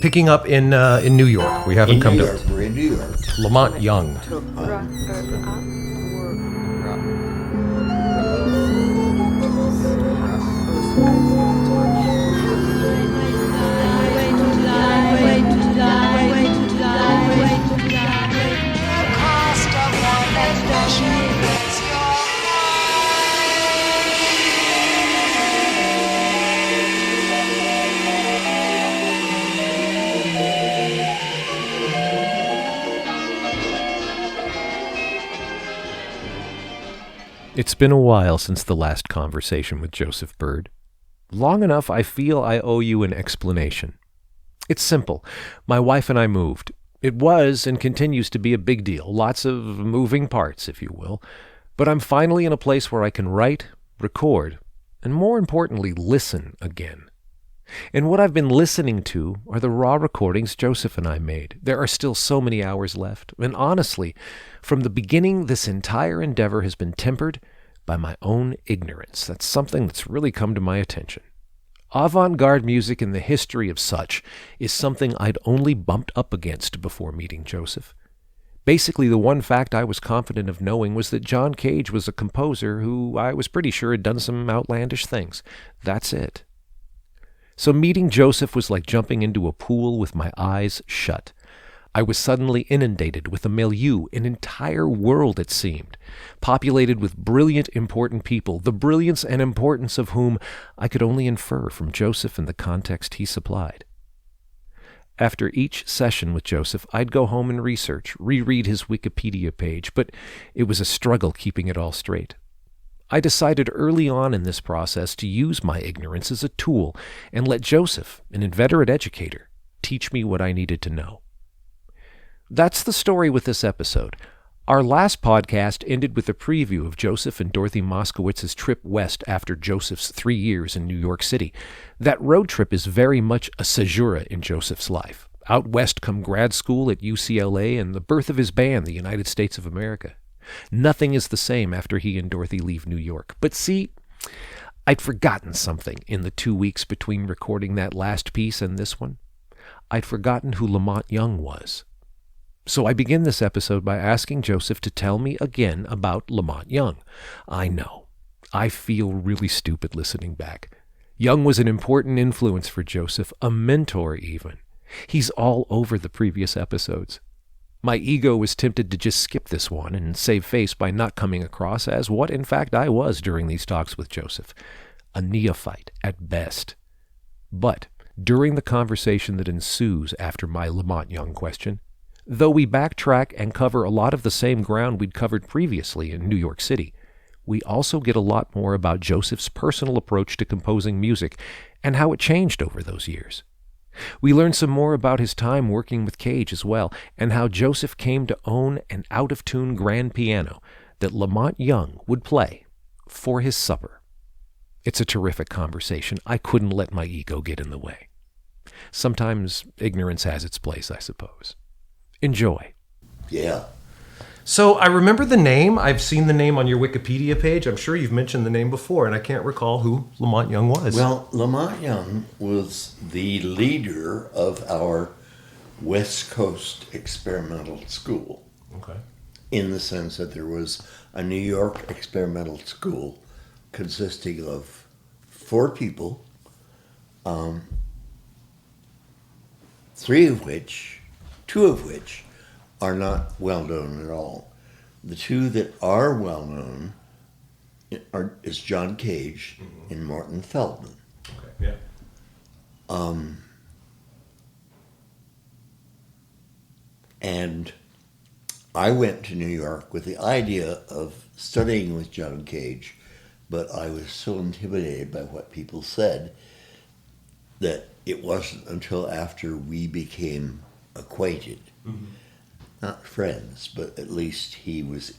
Picking up in New York. We haven't come to We're in New York. Lamont Young. It's been a while since the last conversation with Joseph Bird. Long enough I feel I owe you an explanation. It's simple. My wife and I moved. It was and continues to be a big deal. Lots of moving parts, if you will. But I'm finally in a place where I can write, record, and more importantly, listen again. And what I've been listening to are the raw recordings Joseph and I made. There are still so many hours left. And honestly, from the beginning, this entire endeavor has been tempered by my own ignorance. That's something that's really come to my attention. Avant-garde music and the history of such is something I'd only bumped up against before meeting Joseph. Basically, the one fact I was confident of knowing was that John Cage was a composer who I was pretty sure had done some outlandish things. That's it. So meeting Joseph was like jumping into a pool with my eyes shut. I was suddenly inundated with a milieu, an entire world it seemed, populated with brilliant, important people, the brilliance and importance of whom I could only infer from Joseph and the context he supplied. After each session with Joseph, I'd go home and research, reread his Wikipedia page, but it was a struggle keeping it all straight. I decided early on in this process to use my ignorance as a tool and let Joseph, an inveterate educator, teach me what I needed to know. That's the story with this episode. Our last podcast ended with a preview of Joseph and Dorothy Moskowitz's trip west after Joseph's 3 years in New York City. That road trip is very much a caesura in Joseph's life. Out west come grad school at UCLA and the birth of his band, the United States of America. Nothing is the same after he and Dorothy leave New York. But see, I'd forgotten something in the 2 weeks between recording that last piece and this one. I'd forgotten who Lamont Young was. So I begin this episode by asking Joseph to tell me again about Lamont Young. I know. I feel really stupid listening back. Young was an important influence for Joseph, a mentor even. He's all over the previous episodes. My ego was tempted to just skip this one and save face by not coming across as what, in fact, I was during these talks with Joseph, a neophyte at best. But during the conversation that ensues after my Lamont Young question, though we backtrack and cover a lot of the same ground we'd covered previously in New York City, we also get a lot more about Joseph's personal approach to composing music and how it changed over those years. We learn some more about his time working with Cage as well, and how Joseph came to own an out-of-tune grand piano that Lamont Young would play for his supper. It's a terrific conversation. I couldn't let my ego get in the way. Sometimes ignorance has its place, I suppose. Enjoy. Yeah. So I remember the name. I've seen the name on your Wikipedia page. I'm sure you've mentioned the name before, and I can't recall who Lamont Young was. Well, Lamont Young was the leader of our West Coast experimental school. Okay. In the sense that there was a New York experimental school consisting of 4 people, 2 of which are not well known at all. The 2 that are well known is John Cage and Morton Feldman. Okay. Yeah. And I went to New York with the idea of studying with John Cage, but I was so intimidated by what people said that it wasn't until after we became acquainted, not friends, but at least he was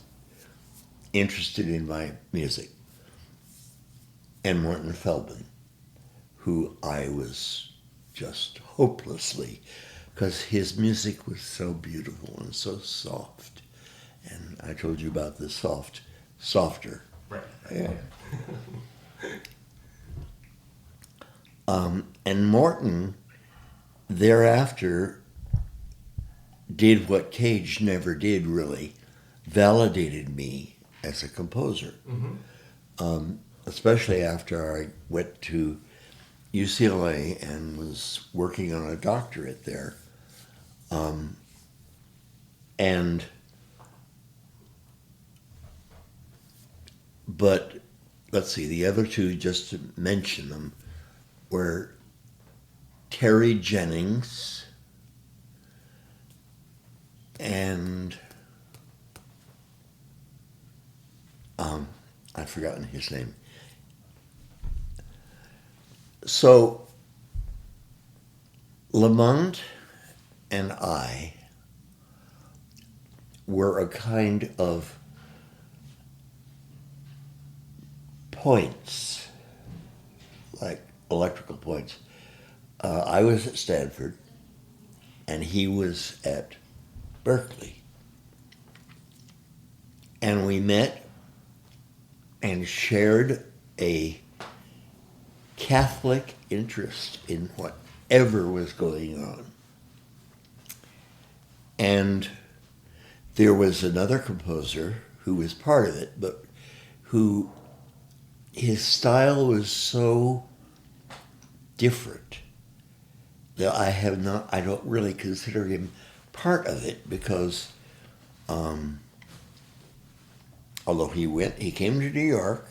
interested in my music, and Morton Feldman, who I was just hopelessly, because his music was so beautiful and so soft, and I told you about the softer. Right. Yeah. And Morton thereafter did what Cage never did really, validated me as a composer. Especially after I went to UCLA and was working on a doctorate there. But let's see, the other two, just to mention them, were Terry Jennings and I've forgotten his name. So Lamont and I were a kind of points, like electrical points. I was at Stanford, and he was at Berkeley. And we met and shared a Catholic interest in whatever was going on. And there was another composer who was part of it, but who his style was so different that I don't really consider him part of it because although he came to New York,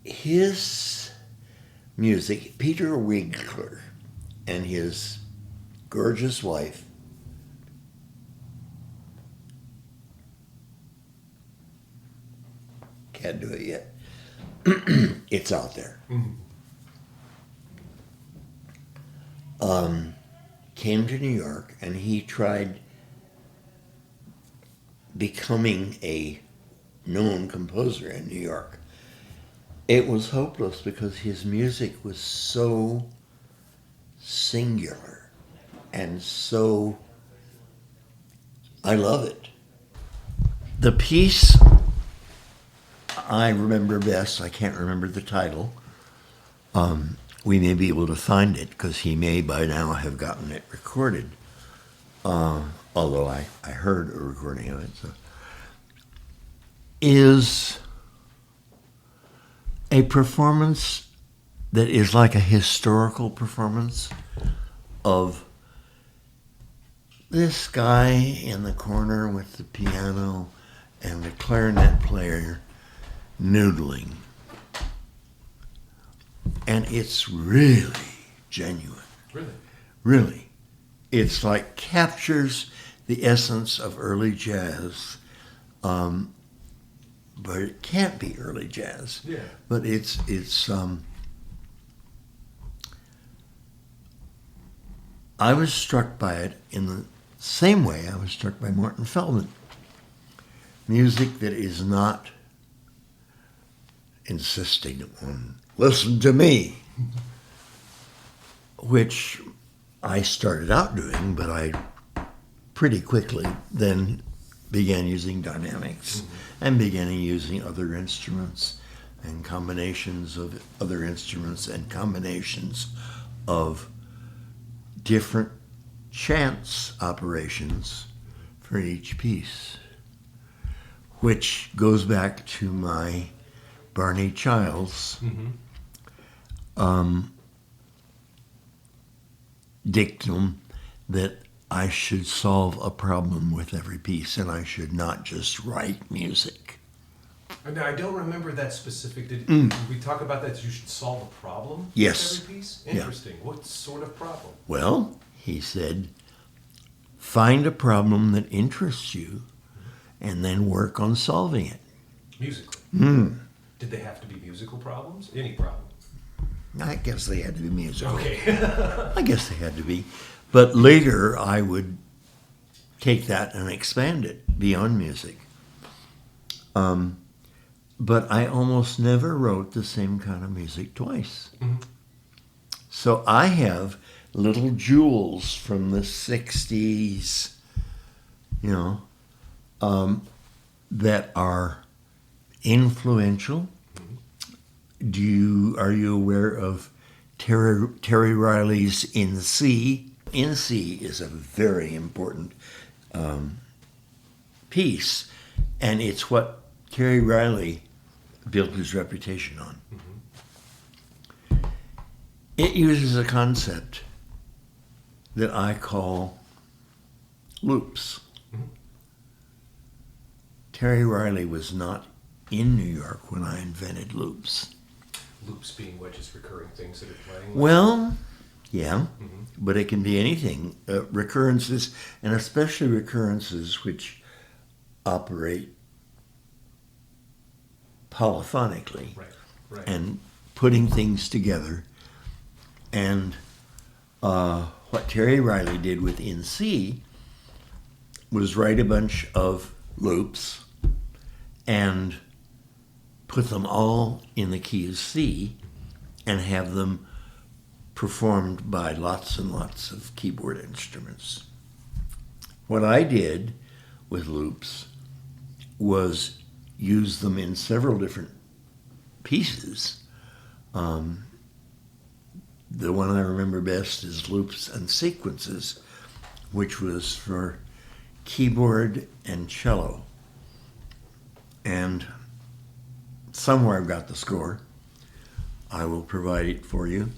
his music, Peter Winkler and his gorgeous wife, can't do it yet. It's out there. Came to New York and he tried becoming a known composer in New York. It was hopeless because his music was so singular and so, I love it. The piece I remember best, I can't remember the title. We may be able to find it because he may by now have gotten it recorded. Although I heard a recording of it. So. Is a performance that is like a historical performance of this guy in the corner with the piano and the clarinet player noodling. And it's really genuine. Really? Really. It's like captures the essence of early jazz, but it can't be early jazz. Yeah. But it's I was struck by it in the same way I was struck by Morton Feldman. Music that is not insisting on, listen to me, which I started out doing, but I pretty quickly then began using dynamics and began using other instruments and combinations of other instruments and combinations of different chance operations for each piece, which goes back to my Barney Childs dictum that I should solve a problem with every piece and I should not just write music. Now, I don't remember that specific. Did we talk about that? You should solve a problem Yes. with every piece? Interesting. Yeah. What sort of problem? Well, he said, find a problem that interests you and then work on solving it. Musically? Did they have to be musical problems? Any problem? I guess they had to be musical. Okay. I guess they had to be. But later I would take that and expand it beyond music. But I almost never wrote the same kind of music twice. So I have little jewels from the 60s, that are influential Are you aware of Terry Riley's In C? In C is a very important piece, and it's what Terry Riley built his reputation on. It uses a concept that I call loops. Terry Riley was not in New York when I invented loops. Loops being what, just recurring things that are playing? Well, yeah, but it can be anything. Recurrences, and especially recurrences which operate polyphonically, Right. and putting things together. And what Terry Riley did with In C was write a bunch of loops and put them all in the key of C and have them performed by lots and lots of keyboard instruments. What I did with loops was use them in several different pieces. The one I remember best is Loops and Sequences, which was for keyboard and cello. And somewhere I've got the score. I will provide it for you.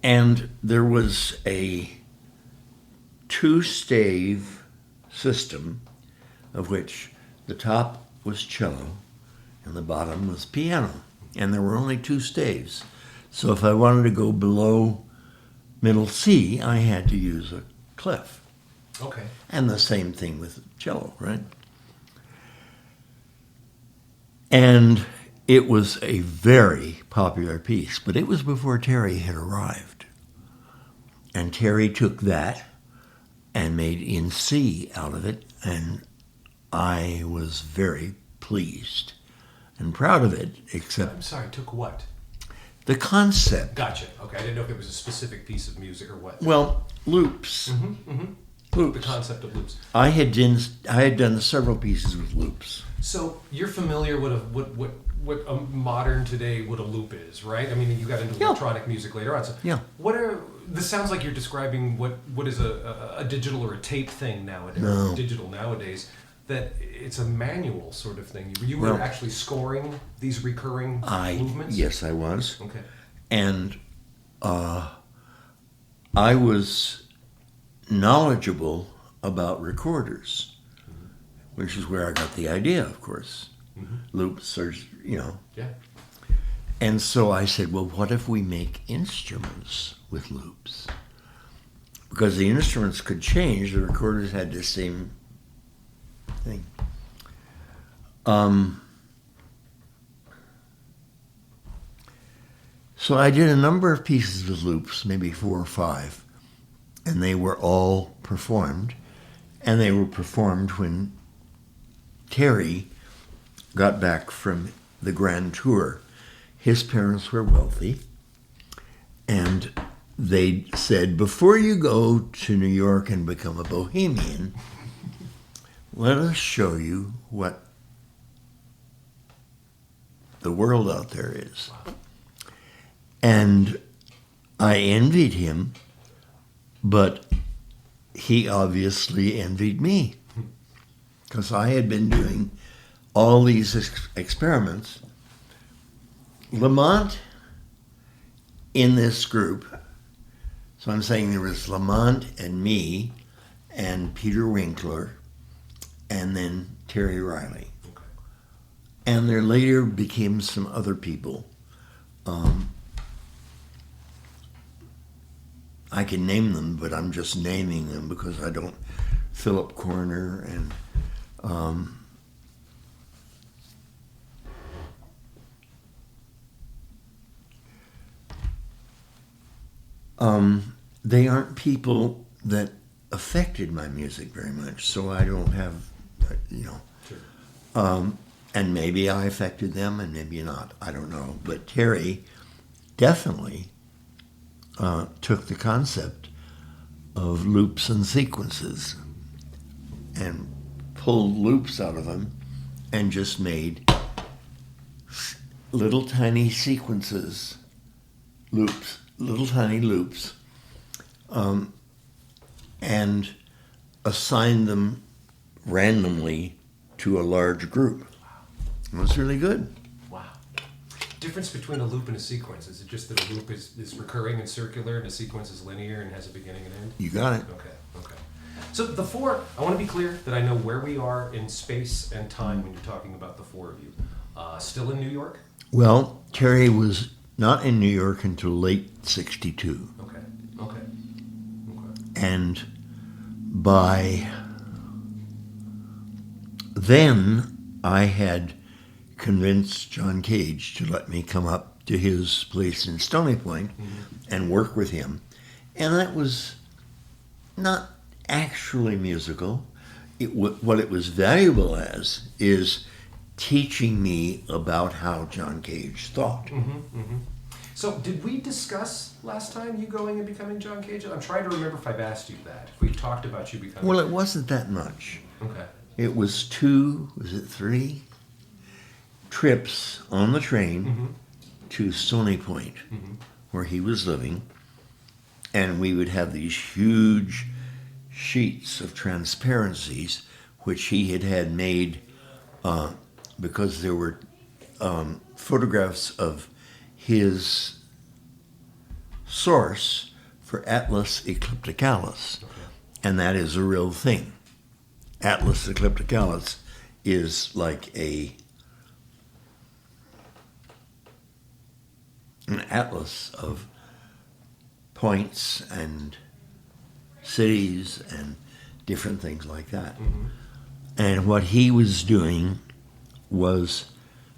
And there was a two-stave system of which the top was cello and the bottom was piano. And there were only two staves. So if I wanted to go below middle C, I had to use a clef. Okay. And the same thing with cello, right? And it was a very popular piece, but it was before Terry had arrived. And Terry took that and made In C out of it, and I was very pleased and proud of it, except... I'm sorry, took what? The concept. Gotcha. Okay, I didn't know if it was a specific piece of music or what. Well, loops. Loops. The concept of loops. I had done several pieces with loops. So you're familiar with what a modern today what a loop is, right? I mean, you got into electronic music later on. So Yeah. This sounds like you're describing what is a digital or a tape thing nowadays. No. Digital nowadays. That it's a manual sort of thing. You were actually scoring these recurring movements? Yes, I was. Okay. And I was knowledgeable about recorders, which is where I got the idea, of course. Loops are, Yeah. And so I said, well, what if we make instruments with loops? Because the instruments could change, the recorders had the same thing. So I did a number of pieces with loops, maybe 4 or 5, and they were all performed. And they were performed when Terry got back from the Grand Tour. His parents were wealthy, and they said, before you go to New York and become a bohemian, let us show you what the world out there is. And I envied him, but he obviously envied me, because I had been doing all these experiments. Lamont in this group, so I'm saying there was Lamont and me and Peter Winkler and then Terry Riley. Okay. And there later became some other people. I can name them, but I'm just naming them because I don't. Philip Corner and they aren't people that affected my music very much, so I don't have, Sure. And maybe I affected them and maybe not, I don't know. But Terry definitely took the concept of loops and sequences and pulled loops out of them and just made little tiny sequences, loops, little tiny loops, and assign them randomly to a large group. It was really good. Wow. Difference between a loop and a sequence, is it just that a loop is recurring and circular and a sequence is linear and has a beginning and end? You got it. Okay. So the four, I want to be clear that I know where we are in space and time when you're talking about the four of you. Still in New York? Well, Terry was not in New York until late 62. Okay. And by then, I had convinced John Cage to let me come up to his place in Stony Point and work with him. And that was not actually musical. What it was valuable as is teaching me about how John Cage thought. So did we discuss last time you going and becoming John Cage? I'm trying to remember if I've asked you that. If we talked about you becoming... Well, it wasn't that much. Okay. It was 3 trips on the train to Stony Point, where he was living, and we would have these huge sheets of transparencies, which he had made because there were photographs of his source for Atlas eclipticalis, and that is a real thing. Atlas eclipticalis is like an atlas of points and cities and different things like that. And what he was doing was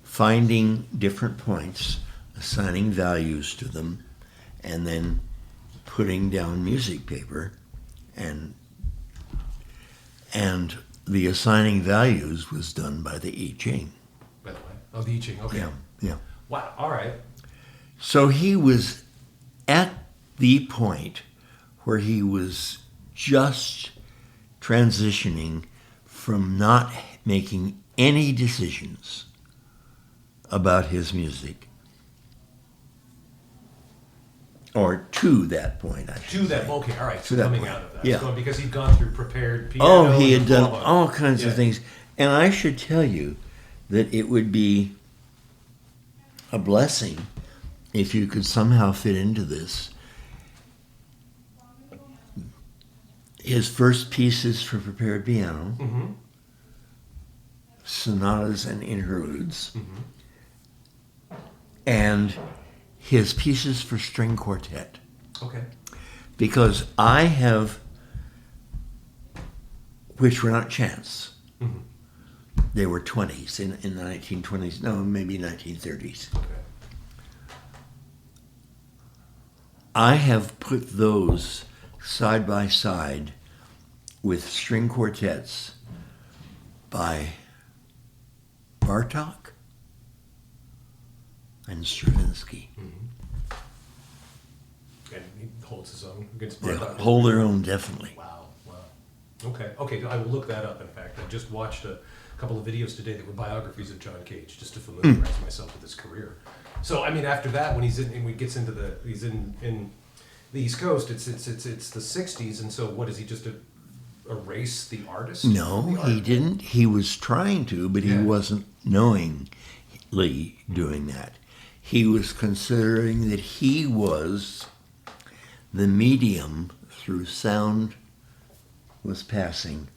finding different points, assigning values to them, and then putting down music paper, and the assigning values was done by the I Ching. By the way. Oh, the I Ching. Okay. Yeah. Wow. All right. So he was at the point where he was just transitioning from not making any decisions about his music, or to that point, I should say. Okay, all right. So that coming point. out of that. Yeah. So because he'd gone through prepared piano. Oh, he and had done blah, blah. all kinds of things. And I should tell you that it would be a blessing if you could somehow fit into this. His first pieces for prepared piano, sonatas and interludes, and his pieces for string quartet. Okay. Because I have, which were not chance, they were 20s in the 1920s, no, maybe 1930s. Okay. I have put those side by side with string quartets by Bartok and Stravinsky. And he holds his own against They Bartok. hold their own, definitely. Wow. Okay, I will look that up, in fact. I just watched a couple of videos today that were biographies of John Cage, just to familiarize myself with his career. So, I mean, after that, when he's in the East Coast, it's the 60s, and so what, is he just erase the artist? No, he didn't. He was trying to, but he wasn't knowingly doing that. He was considering that he was the medium through sound was passing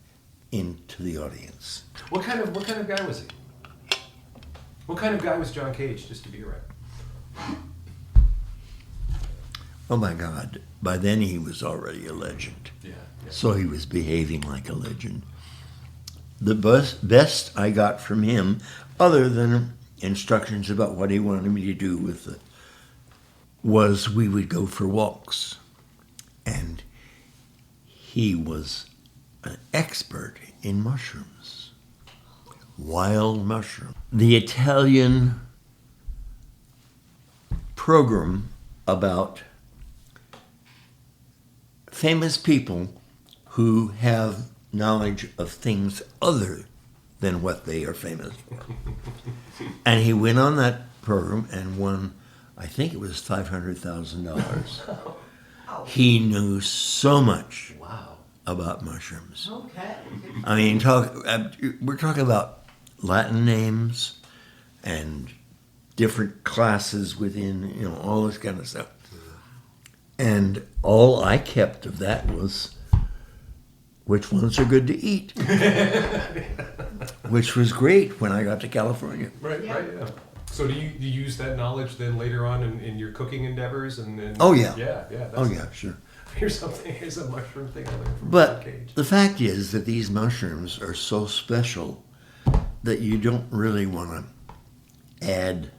into the audience. What kind of guy was he? What kind of guy was John Cage, just to be right? Oh my God, by then he was already a legend. Yeah. So he was behaving like a legend. The best I got from him, other than instructions about what he wanted me to do with it, was we would go for walks. And he was an expert in mushrooms, wild mushrooms. The Italian program about famous people who have knowledge of things other than what they are famous for. And he went on that program and won, I think it was $500,000. He knew so much about mushrooms. Okay. I mean, we're talking about Latin names and different classes within, all this kind of stuff. And all I kept of that was which ones are good to eat, which was great when I got to California. Right, yeah. So do you use that knowledge then later on in your cooking endeavors? And Oh, yeah. Yeah. Oh, yeah, sure. Here's a mushroom thing I learned from But Cage. the fact is that these mushrooms are so special that you don't really want to add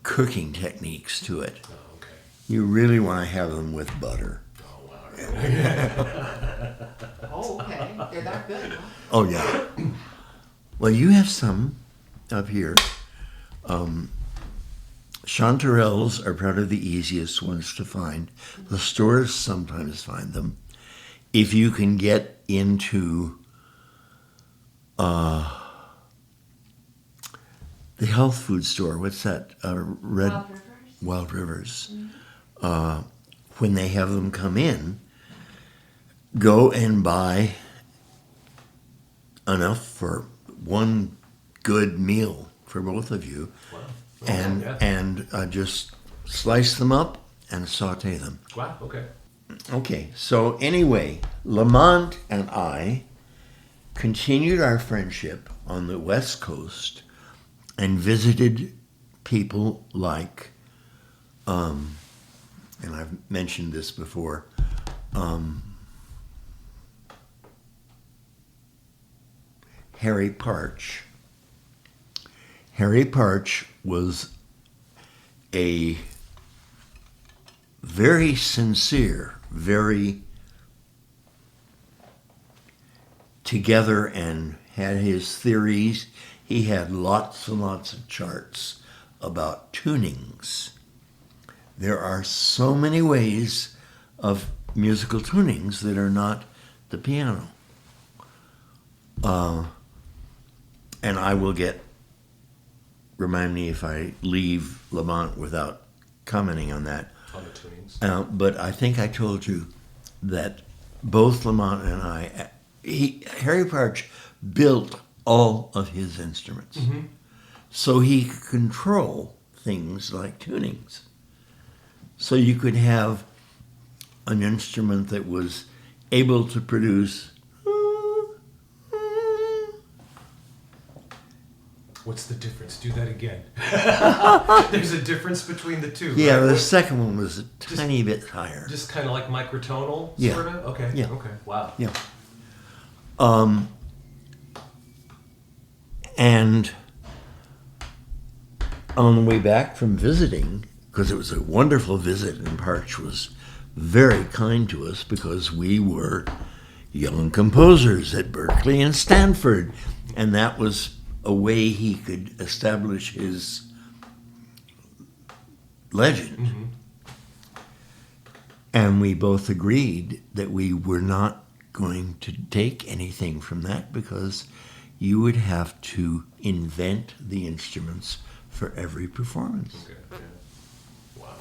cooking techniques to it. Oh, okay. You really want to have them with butter. Oh, wow. Oh, okay. They're that good, huh? Oh, yeah. Well, you have some up here. Chanterelles are probably the easiest ones to find. The stores sometimes find them. If you can get into the health food store, what's that? Wild Rivers. When they have them come in, go and buy enough for one good meal for both of you. Wow. And just slice them up and saute them. Wow, okay. Okay, so anyway, Lamont and I continued our friendship on the West Coast and visited people like, and I've mentioned this before, Harry Parch. Harry Parch was a very sincere, very together and had his theories. He had lots and lots of charts about tunings. There are so many ways of musical tunings that are not the piano. And I will remind me if I leave Lamont without commenting on that. On the tunings. But I think I told you that both Lamont and I, Harry Parch built all of his instruments. Mm-hmm. So he could control things like tunings. So you could have an instrument that was able to produce. What's the difference? Do that again. There's a difference between the two. Yeah, right? the second one was a tiny bit higher. Just kind of like microtonal, Yeah. sort of? Okay. Yeah. Okay. Wow. Yeah. And on the way back from visiting, because it was a wonderful visit, and Parch was very kind to us because we were young composers at Berkeley and Stanford, and that was a way he could establish his legend. Mm-hmm. And we both agreed that we were not going to take anything from that because you would have to invent the instruments for every performance. Okay. Yeah. Wow.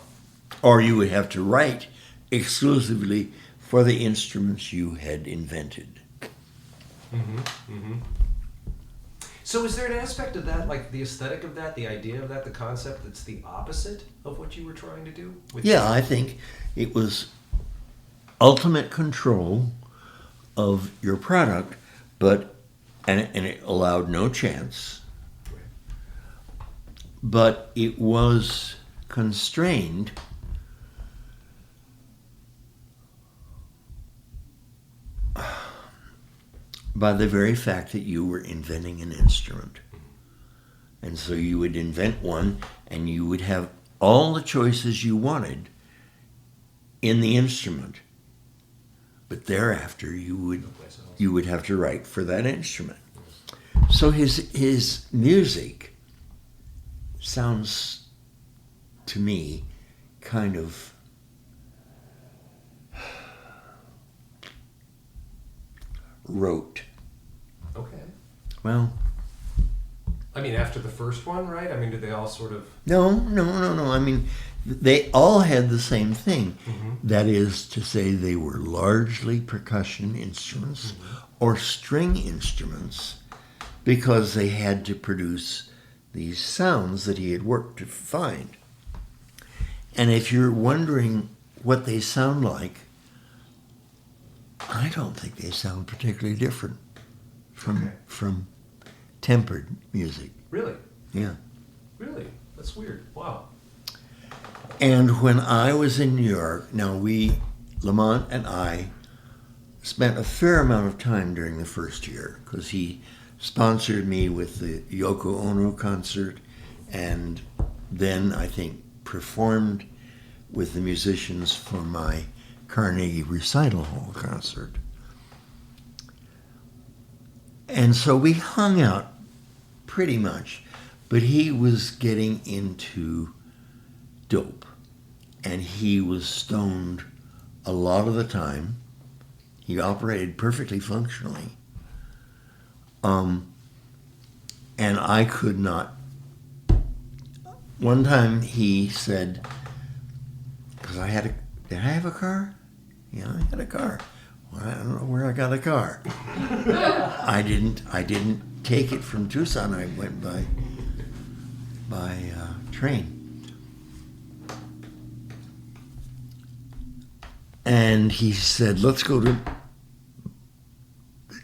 Or you would have to write exclusively for the instruments you had invented. Mm-hmm. Mm-hmm. So is there an aspect of that, like the aesthetic of that, the idea of that, the concept that's the opposite of what you were trying to do? Yeah, I think it was ultimate control of your product, and it allowed no chance, but it was constrained by the very fact that you were inventing an instrument. And so you would invent one, and you would have all the choices you wanted in the instrument. But thereafter, you would have to write for that instrument. So his music sounds to me kind of rote. Okay. Well, I mean, after the first one, right? I mean, did they all sort of... no. I mean, they all had the same thing. Mm-hmm. That is to say, they were largely percussion instruments or string instruments because they had to produce these sounds that he had worked to find. And if you're wondering what they sound like, I don't think they sound particularly different from tempered music. Really? Yeah. Really? That's weird. Wow. And when I was in New York, now Lamont and I spent a fair amount of time during the first year because he sponsored me with the Yoko Ono concert and then I think performed with the musicians for my Carnegie Recital Hall concert. And so we hung out pretty much, but he was getting into dope and he was stoned a lot of the time. He operated perfectly functionally. And I could not. One time he said, because did I have a car? Yeah, I had a car. Well, I don't know where I got a car. I didn't take it from Tucson. I went by train. And he said, let's go to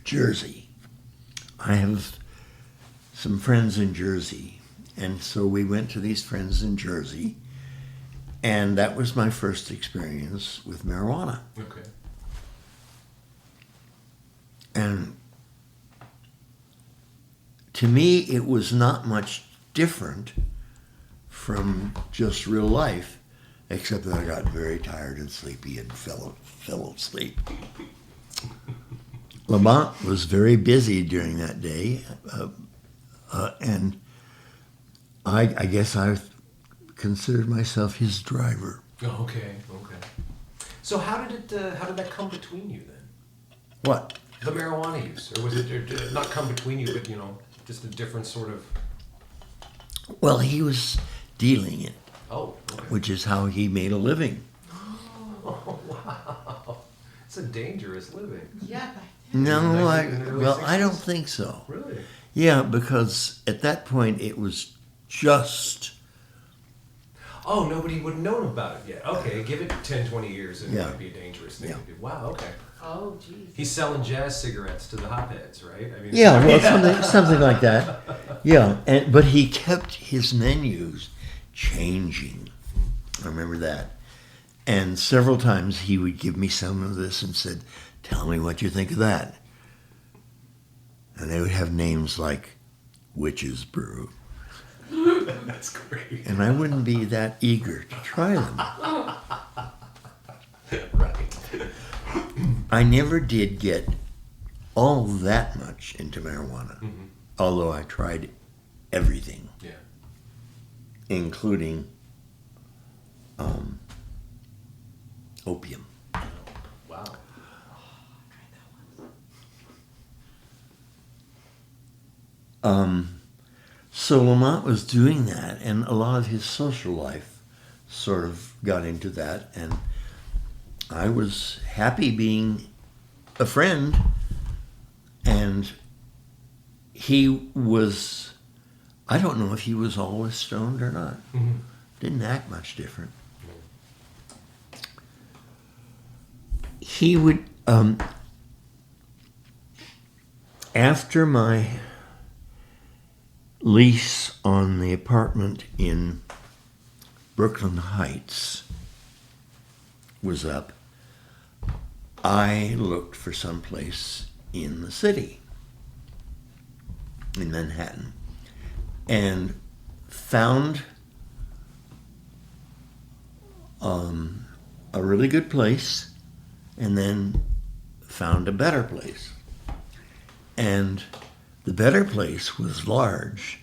Jersey. I have some friends in Jersey. And so we went to these friends in Jersey. And that was my first experience with marijuana. Okay. And to me, it was not much different from just real life, except that I got very tired and sleepy and fell asleep. Lamont was very busy during that day, and I guess I considered myself his driver. Oh, okay. So how did that come between you then? What? The marijuana use, or was it or did it not come between you, but just a different sort of... Well, he was dealing it, Oh, okay. which is how he made a living. Oh, wow. It's a dangerous living. Yeah. No, In the early I don't 60s? think so. Really? Yeah, because at that point it was just... Oh, nobody would have known about it yet. Okay, give it 10, 20 years and it Yeah. might be a dangerous thing Yeah. to do. Wow, okay. Oh, geez. He's selling jazz cigarettes to the hopheads, right? I mean, Yeah, well, something like that. Yeah, but he kept his menus changing. I remember that. And several times he would give me some of this and said, tell me what you think of that. And they would have names like Witch's Brew. That's great. And I wouldn't be that eager to try them. Right. I never did get all that much into marijuana, although I tried everything, Yeah. including opium. Wow. So Lamont was doing that, and a lot of his social life sort of got into that, and I was happy being a friend, and he was, I don't know if he was always stoned or not. Mm-hmm. Didn't act much different. He would, after my lease on the apartment in Brooklyn Heights was up, I looked for some place in the city, in Manhattan, and found a really good place, and then found a better place. And the better place was large,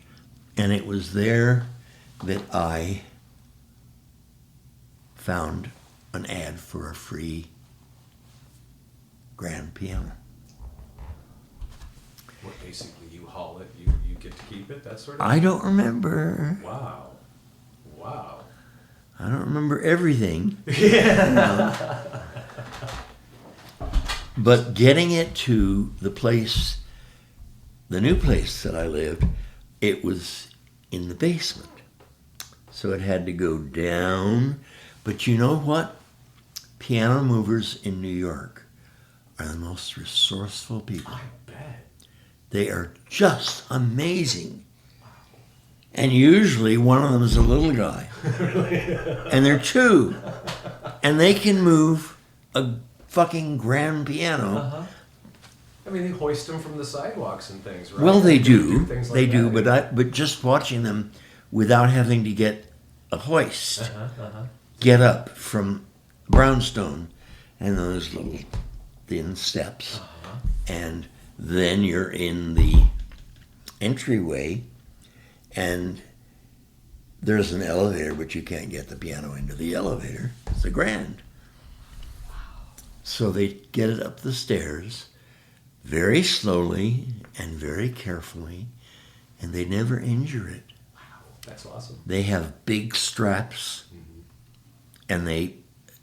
and it was there that I found an ad for a free grand piano. What, basically you haul it, you get to keep it, that sort of I thing? don't remember. Wow. Wow. I don't remember everything. Yeah. But getting it to the place, the new place that I lived, it was in the basement. So it had to go down. But you know what? Piano movers in New York are the most resourceful people. I bet. They are just amazing. And usually one of them is a little guy. And they're two. And they can move a fucking grand piano. Uh-huh. I mean, they hoist them from the sidewalks and things, right? Well, they They do. things like They do, that. but just watching them without having to get a hoist, Uh-huh. get up from brownstone and those little thin steps, and then you're in the entryway, and there's an elevator, but you can't get the piano into the elevator. It's a grand. So they get it up the stairs very slowly and very carefully, and they never injure it. That's awesome. They have big straps, and they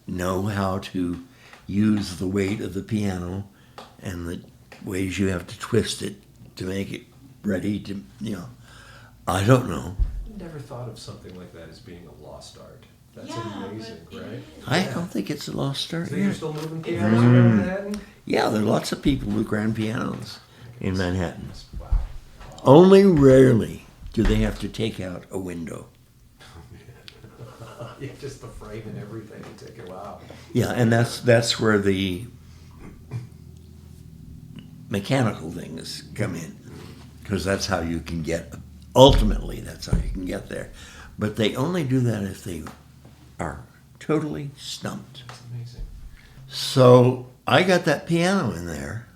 know how to use the weight of the piano and the ways you have to twist it to make it ready to, I don't know. Never thought of something like that as being a lost art. That's Yeah, amazing, but right? I don't think it's a lost art. So Yeah. you're still moving pianos around Manhattan? Yeah, there are lots of people with grand pianos in Manhattan. Wow. Only rarely do they have to take out a window. Yeah, just the frame and everything. Take it. Wow. Yeah, and that's where the mechanical things come in, because that's how you can get. Ultimately, that's how you can get there. But they only do that if they are totally stumped. That's amazing. So I got that piano in there,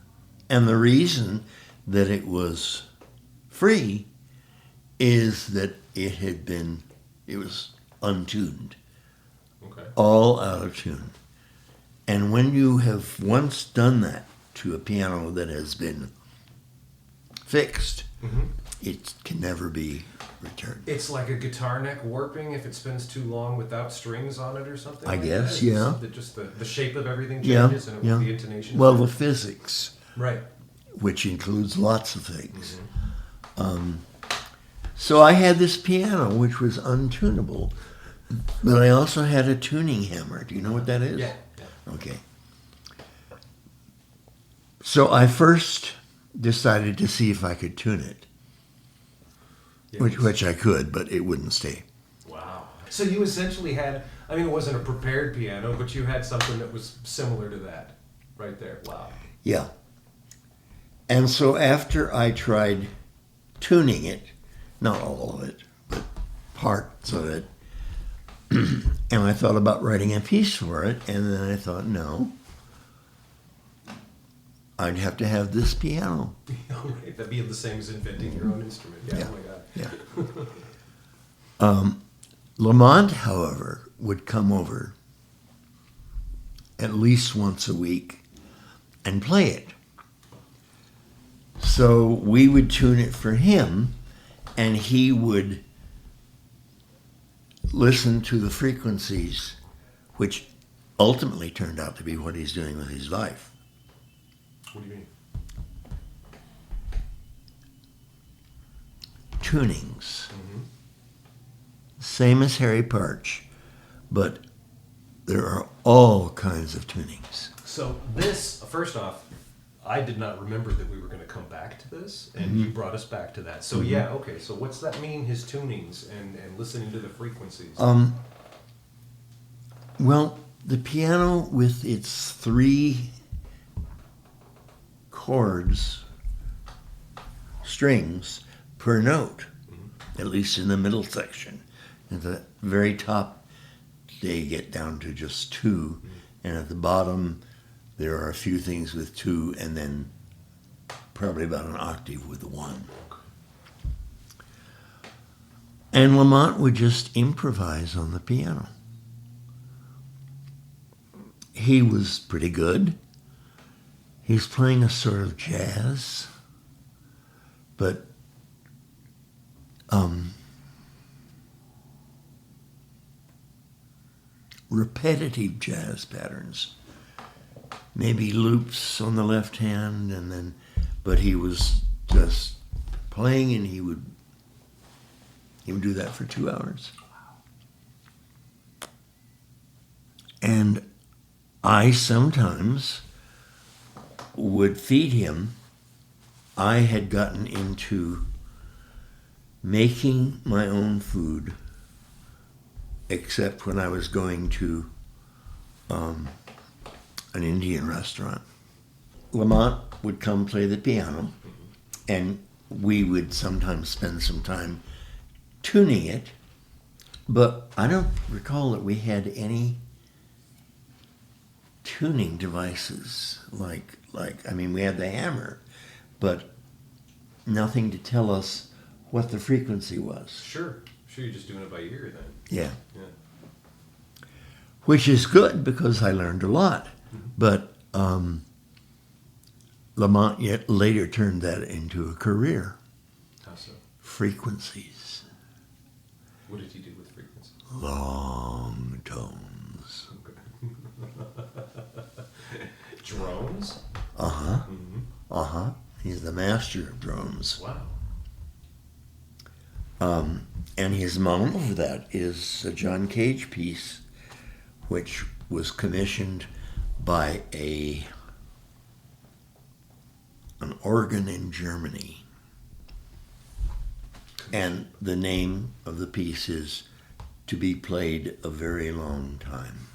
and the reason that it was free is that it was untuned, Okay. all out of tune. And when you have once done that to a piano that has been fixed, it can never be returned. It's like a guitar neck warping if it spins too long without strings on it or something. I like guess, that? yeah. Just the shape of everything Yeah, changes and yeah. the intonation. Well, the physics, right. which includes lots of things. So I had this piano, which was untunable, but I also had a tuning hammer. Do you know what that is? Yeah. Okay. So I first decided to see if I could tune it, Yeah. which I could, but it wouldn't stay. Wow. So you essentially had, I mean, it wasn't a prepared piano, but you had something that was similar to that right there. Wow. Yeah. And so after I tried tuning it, not all of it, but parts of it, and I thought about writing a piece for it, and then I thought, no, I'd have to have this piano. Right. That'd be the same as inventing your own instrument. Yeah. Yeah. Oh my God. Yeah. Lamont, however, would come over at least once a week and play it. So we would tune it for him, and he would listen to the frequencies, which ultimately turned out to be what he's doing with his life. What do you mean? Tunings. Same as Harry Parch, but there are all kinds of tunings. So this, first off, I did not remember that we were going to come back to this, and you brought us back to that. So yeah, okay. So what's that mean? His tunings and listening to the frequencies. Well, the piano with its 3 chords, strings per note, at least in the middle section. At the very top, they get down to just 2, and at the bottom, there are a few things with 2, and then probably about an octave with 1. And Lamont would just improvise on the piano. He was pretty good. He was playing a sort of jazz. But repetitive jazz patterns, maybe loops on the left hand, and then, but he was just playing, and he would do that for 2 hours. And I sometimes would feed him. I had gotten into making my own food, except when I was going to an Indian restaurant. Lamont would come play the piano, and we would sometimes spend some time tuning it, but I don't recall that we had any tuning devices like I mean, we had the hammer, but nothing to tell us what the frequency was. Sure, you're just doing it by ear then. Yeah. Yeah. Which is good because I learned a lot. But Lamont yet later turned that into a career. How so? Frequencies. What did he do with frequency? Long tones. Drones? Uh-huh. Mm-hmm. Uh-huh. He's the master of drones. Wow. And his model for that is a John Cage piece, which was commissioned by an organ in Germany. And the name of the piece is To Be Played a Very Long Time.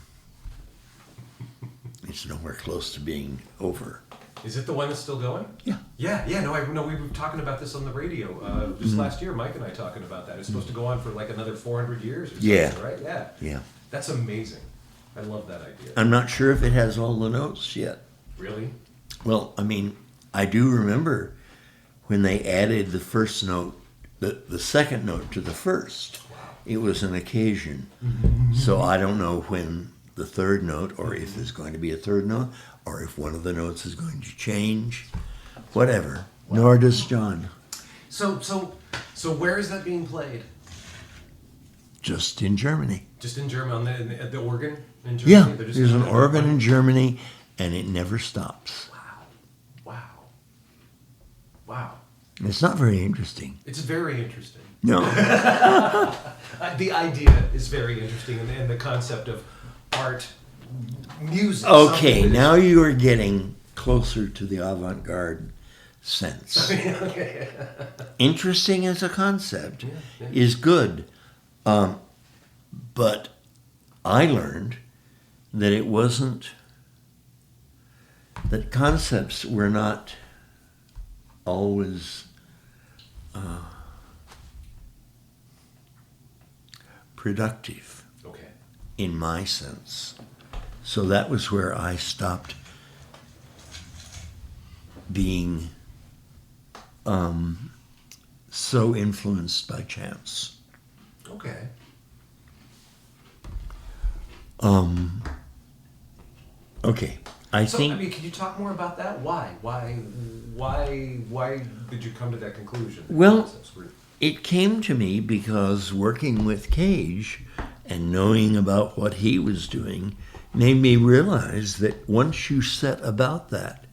It's nowhere close to being over. Is it the one that's still going? Yeah. Yeah. No, we were talking about this on the radio just last year. Mike and I talking about that. It's supposed to go on for like another 400 years or something, Yeah. right? Yeah. Yeah. That's amazing. I love that idea. I'm not sure if it has all the notes yet. Really? Well, I mean, I do remember when they added the first note, the second note to the first. Wow. It was an occasion. So I don't know when the third note, or if there's going to be a third note, or if one of the notes is going to change, whatever. Wow. Nor does John. So where is that being played? Just in Germany. Just in Germany, at the organ in Germany? Yeah, They're just there's an doing it organ in Germany, and it never stops. Wow. It's not very interesting. It's very interesting. No. The idea is very interesting, and the concept of art, music. Okay, now you are getting closer to the avant-garde sense. Okay. Interesting as a concept is good, but I learned that it wasn't, that concepts were not always productive. Okay. In my sense. So that was where I stopped being so influenced by chance. Okay. Okay. I think. I mean, can you talk more about that? Why did you come to that conclusion? Well, it came to me because working with Cage and knowing about what he was doing made me realize that once you set about that,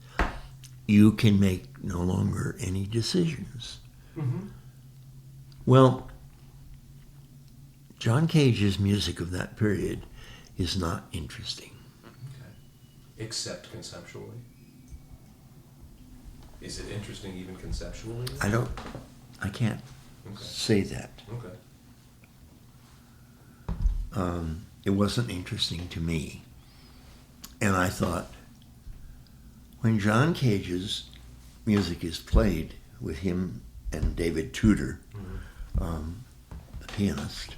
you can make no longer any decisions. Mm-hmm. Well, John Cage's music of that period is not interesting. Okay. Except conceptually? Is it interesting even conceptually? I can't say that. Okay. It wasn't interesting to me. And I thought, when John Cage's music is played with him and David Tudor, the pianist,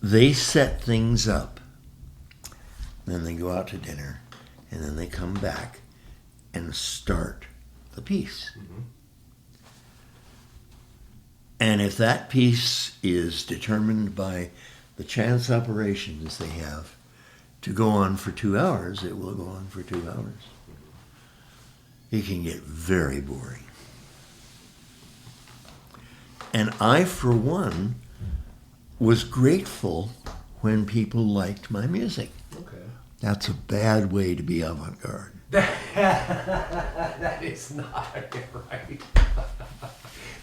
they set things up. Then they go out to dinner, and then they come back and start the piece. Mm-hmm. And if that piece is determined by the chance operations they have to go on for 2 hours, it will go on for 2 hours. it can get very boring. And I, for one, was grateful when people liked my music. Okay. That's a bad way to be avant-garde. That is not right.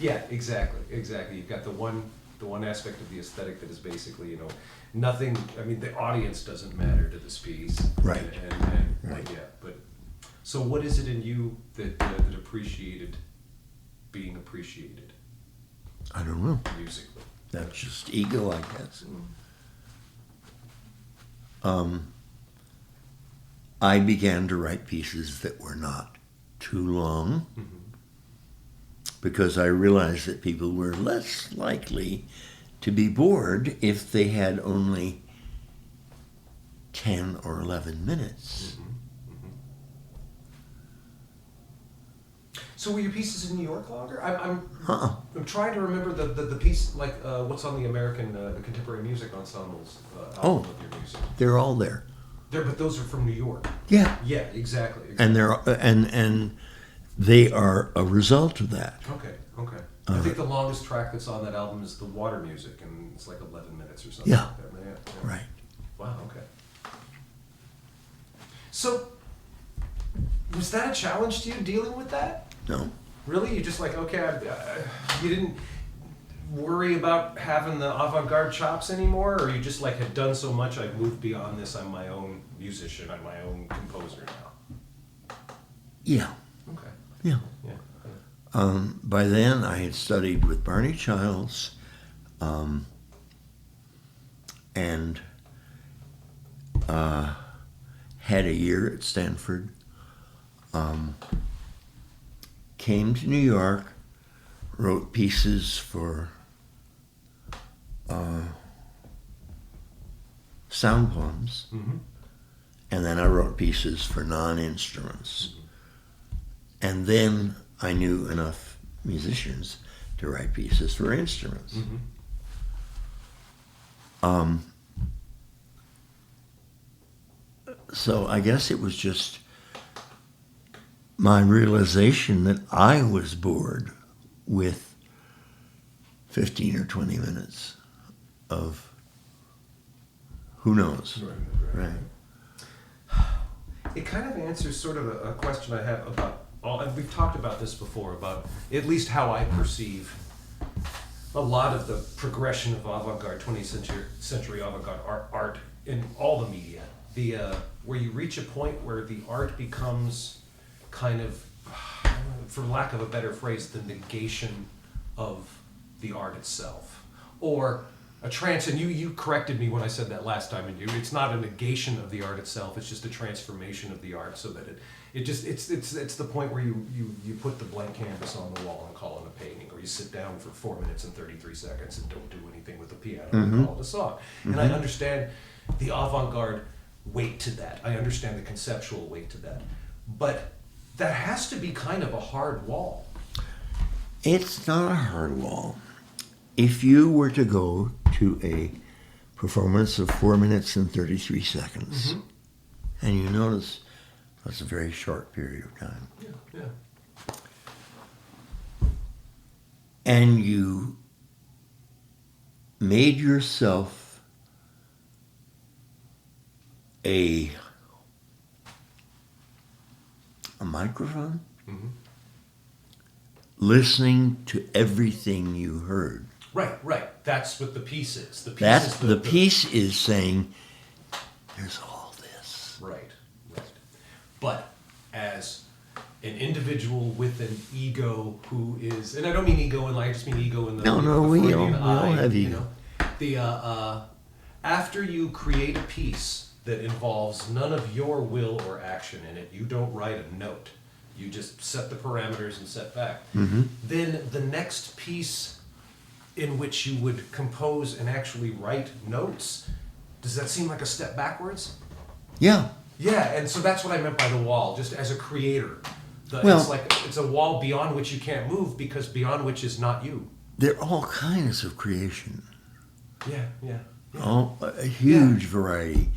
Yeah, exactly. You've got the one aspect of the aesthetic that is basically, nothing. I mean, the audience doesn't matter to this piece, Right. And Right. yeah. But so, what is it in you that appreciated being appreciated I don't know. musically? That's just ego, I guess. I began to write pieces that were not too long because I realized that people were less likely to be bored if they had only 10 or 11 minutes. So were your pieces in New York longer? I'm Uh-uh. trying to remember the piece, like what's on the American the contemporary music ensembles album of your music. They're all there. But those are from New York. Yeah. Yeah, exactly. And they're and they are a result of that. Okay. I think the longest track that's on that album is the Water Music, and it's like 11 minutes or something. Yeah. Like that. Yeah. Right. Wow. Okay. So, was that a challenge to you dealing with that? No. Really? You just like, okay, you didn't worry about having the avant-garde chops anymore, or you just like had done so much, I've moved beyond this, I'm my own musician, I'm my own composer now? Yeah. Okay. Yeah. Yeah. By then, I had studied with Barney Childs, and had a year at Stanford. Came to New York, wrote pieces for sound poems, and then I wrote pieces for non-instruments. And then I knew enough musicians to write pieces for instruments. So I guess it was just my realization that I was bored with 15 or 20 minutes of who knows. Right. It kind of answers sort of a question I have about, and we've talked about this before, about at least how I perceive a lot of the progression of avant-garde, 20th century avant-garde art in all the media. Where you reach a point where the art becomes kind of, for lack of a better phrase, the negation of the art itself. Or a trance, and you corrected me when I said that last time, and it's not a negation of the art itself, it's just a transformation of the art, so that it's the point where you put the blank canvas on the wall and call it a painting, or you sit down for 4 minutes and 33 seconds and don't do anything with the piano and call it a song. And I understand the avant-garde weight to that. I understand the conceptual weight to that. But that has to be kind of a hard wall. It's not a hard wall. If you were to go to a performance of 4 minutes and 33 seconds, and you notice that's a very short period of time, and you made yourself a microphone, listening to everything you heard. Right. That's what the piece is. The piece is saying, there's all this. Right. But as an individual with an ego who is, and I don't mean ego in I just mean ego in the we Freudian all have ego. After you create a piece that involves none of your will or action in it, you don't write a note. You just set the parameters and set back. Then the next piece in which you would compose and actually write notes, does that seem like a step backwards? Yeah. Yeah, and so that's what I meant by the wall, just as a creator. It's a wall beyond which you can't move, because beyond which is not you. There are all kinds of creation. Yeah. A huge variety.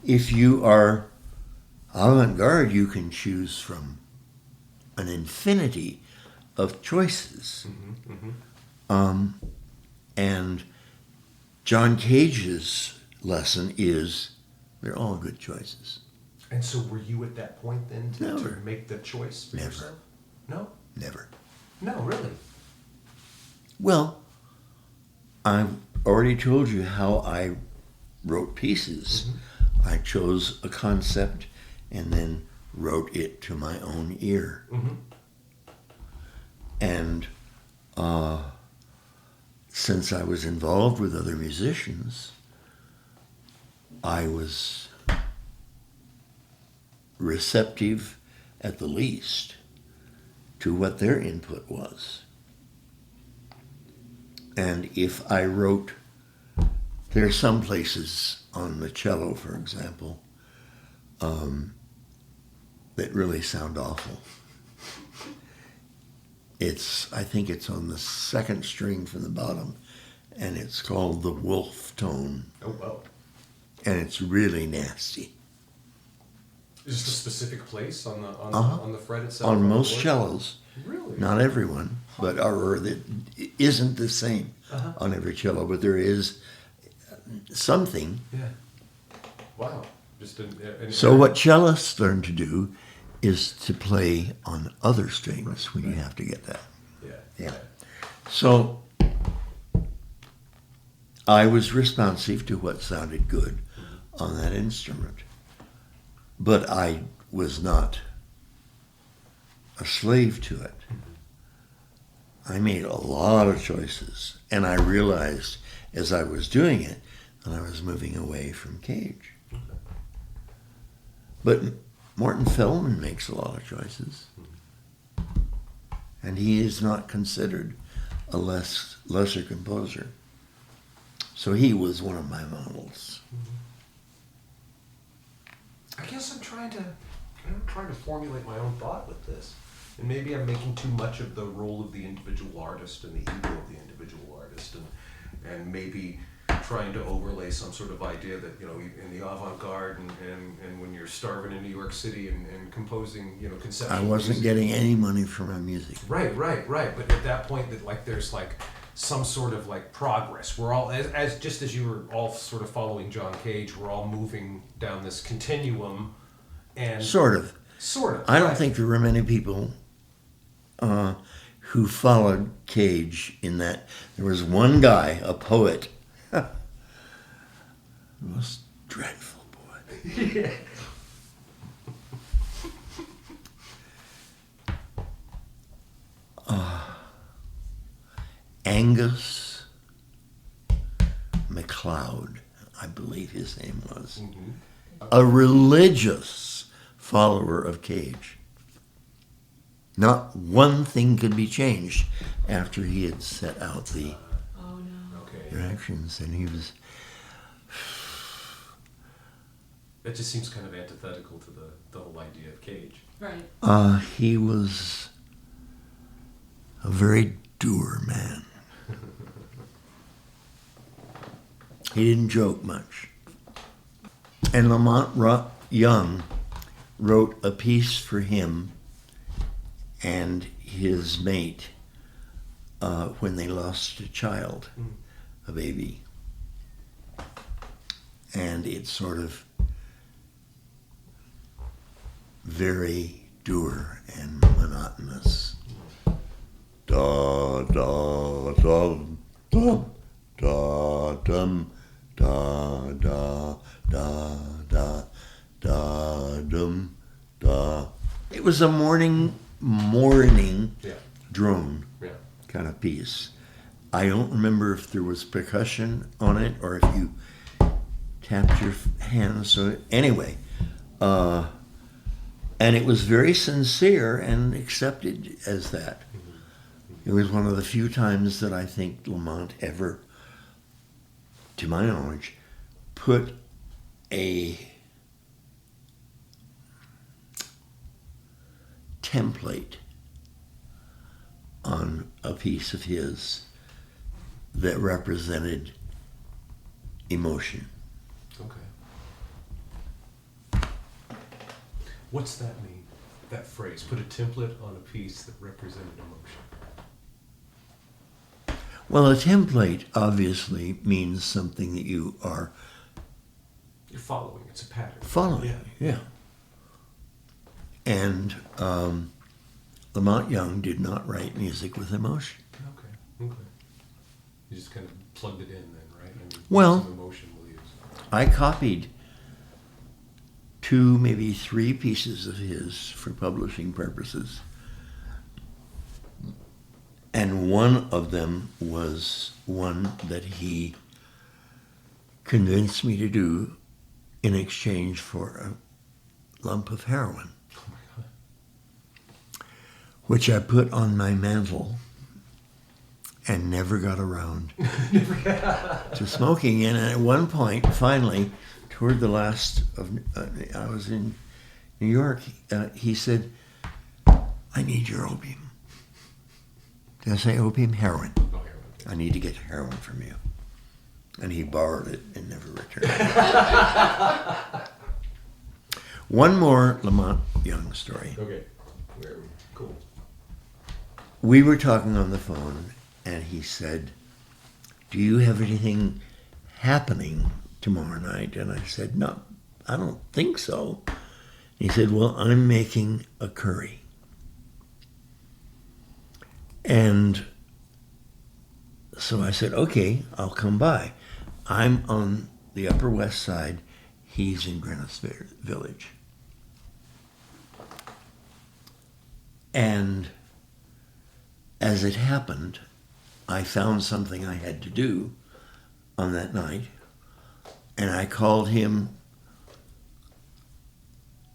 If you are avant-garde, you can choose from an infinity of choices. And John Cage's lesson is they're all good choices. And so were you at that point then to Never. make the choice for Never. yourself? No? Never. No, really? Well, I've already told you how I wrote pieces. I chose a concept and then wrote it to my own ear. And since I was involved with other musicians, I was receptive, at the least, to what their input was. And if I wrote, there are some places on the cello, for example, that really sound awful. I think it's on the second string from the bottom, and it's called the wolf tone. Oh, wow. And it's really nasty. Is this a specific place on the on the fret itself? On the most board? cellos, Really? not everyone, but it isn't the same on every cello, but there is something. Yeah. Wow. Just So what cellists learn to do is to play on other strings when you have to get that. Yeah. So I was responsive to what sounded good on that instrument. But I was not a slave to it. I made a lot of choices, and I realized as I was doing it that I was moving away from Cage. But Morton Feldman makes a lot of choices, and he is not considered a lesser composer. So he was one of my models. I guess I'm trying to formulate my own thought with this. And maybe I'm making too much of the role of the individual artist and the ego of the individual artist, and maybe trying to overlay some sort of idea that, you know, in the avant-garde and when you're starving in New York City and composing, you know, conceptual I wasn't music. getting any money for my music. Right. But at that point, that like there's like some sort of like progress. We're all as just as you were all sort of following John Cage, we're all moving down this continuum, and Sort of. I don't right. think there were many people who followed Cage in that. There was one guy, a poet, the most dreadful poet. Yeah. Angus MacLeod, I believe his name was, a religious follower of Cage. Not one thing could be changed after he had set out the Oh no. Okay. directions, and he was. That just seems kind of antithetical to the whole idea of Cage. Right. He was a very dour man. He didn't joke much. And Young wrote a piece for him and his mate when they lost a child, a baby. And it's sort of very dour and monotonous. Da da da da da dum da da da da da dum da. It was a morning Yeah. drone Yeah. kind of piece. I don't remember if there was percussion on it or if you tapped your hands. So anyway, and it was very sincere and accepted as that. It was one of the few times that I think Lamont ever, to my knowledge, put a template on a piece of his that represented emotion. Okay. What's that mean? that phrase. Put a template on a piece that represented emotion. Well, a template obviously means something that you're following. It's a pattern. Following, yeah. And Monte Young did not write music with emotion. Okay. You just kind of plugged it in then, right? I mean, well, some emotion we'll use. I copied 2, maybe 3 pieces of his for publishing purposes. And one of them was one that he convinced me to do in exchange for a lump of heroin, which I put on my mantle and never got around to smoking. And at one point, finally, toward the last of, I was in New York, he said, I need your opium. Did I say opium? Heroin. Oh, heroin. I need to get heroin from you. And he borrowed it and never returned it. One more Monte Young story. Okay. Cool. We were talking on the phone, and he said, do you have anything happening tomorrow night? And I said, no, I don't think so. He said, well, I'm making a curry. And so I said, okay, I'll come by. I'm on the Upper West Side. He's in Greenwich Village. And as it happened, I found something I had to do on that night. And I called him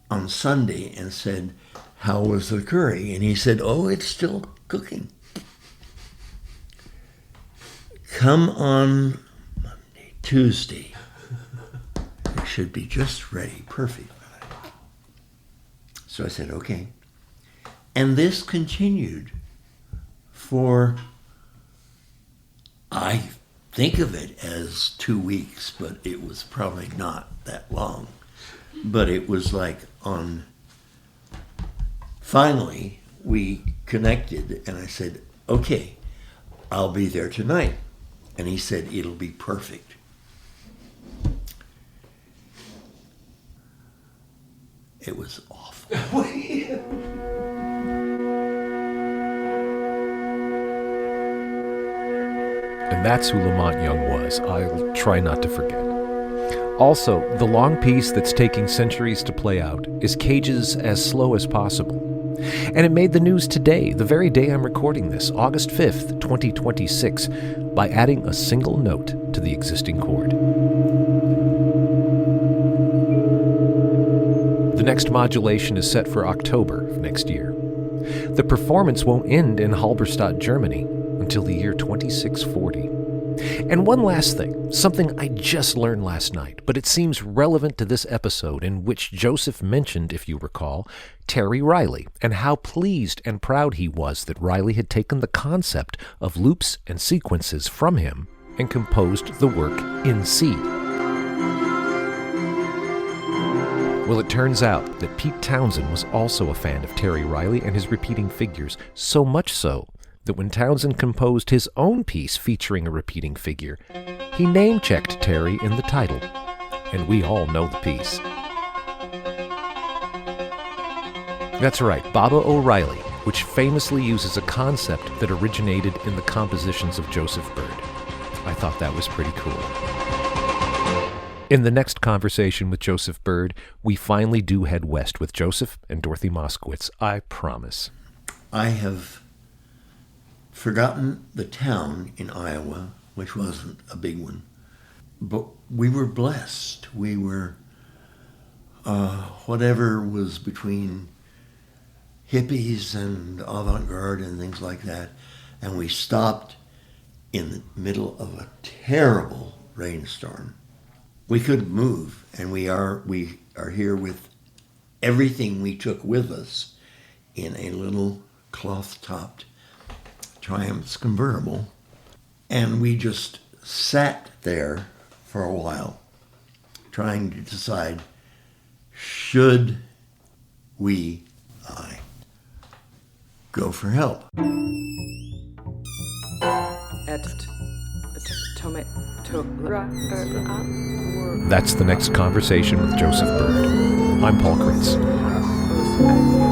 on Sunday and said, how was the curry? And he said, oh, it's still cooking. Come on Monday, Tuesday. It should be just ready, perfect. So I said, okay. And this continued for, I think of it as 2 weeks, but it was probably not that long. But it was like finally we connected and I said, okay, I'll be there tonight. And he said, it'll be perfect. It was awful. And that's who Monte Young was. I'll try not to forget. Also, the long piece that's taking centuries to play out is Cage's As Slow as Possible. And it made the news today, the very day I'm recording this, August 5th, 2026, by adding a single note to the existing chord. The next modulation is set for October of next year. The performance won't end in Halberstadt, Germany, until the year 2640. And one last thing, something I just learned last night, but it seems relevant to this episode in which Joseph mentioned, if you recall, Terry Riley, and how pleased and proud he was that Riley had taken the concept of loops and sequences from him and composed the work in C. Well, it turns out that Pete Townsend was also a fan of Terry Riley and his repeating figures, so much so that when Townsend composed his own piece featuring a repeating figure, he name-checked Terry in the title, and we all know the piece. That's right, Baba O'Reilly, which famously uses a concept that originated in the compositions of Joseph Byrd. I thought that was pretty cool. In the next conversation with Joseph Byrd, we finally do head west with Joseph and Dorothy Moskowitz, I promise. I have forgotten the town in Iowa, which wasn't a big one, but we were blessed. We were, whatever was between hippies and avant-garde and things like that, and we stopped in the middle of a terrible rainstorm. We couldn't move, and we are here with everything we took with us in a little cloth-topped Triumph's convertible, and we just sat there for a while trying to decide, should we I go for help. That's the next conversation with Joseph Byrd. I'm Paul Kritz.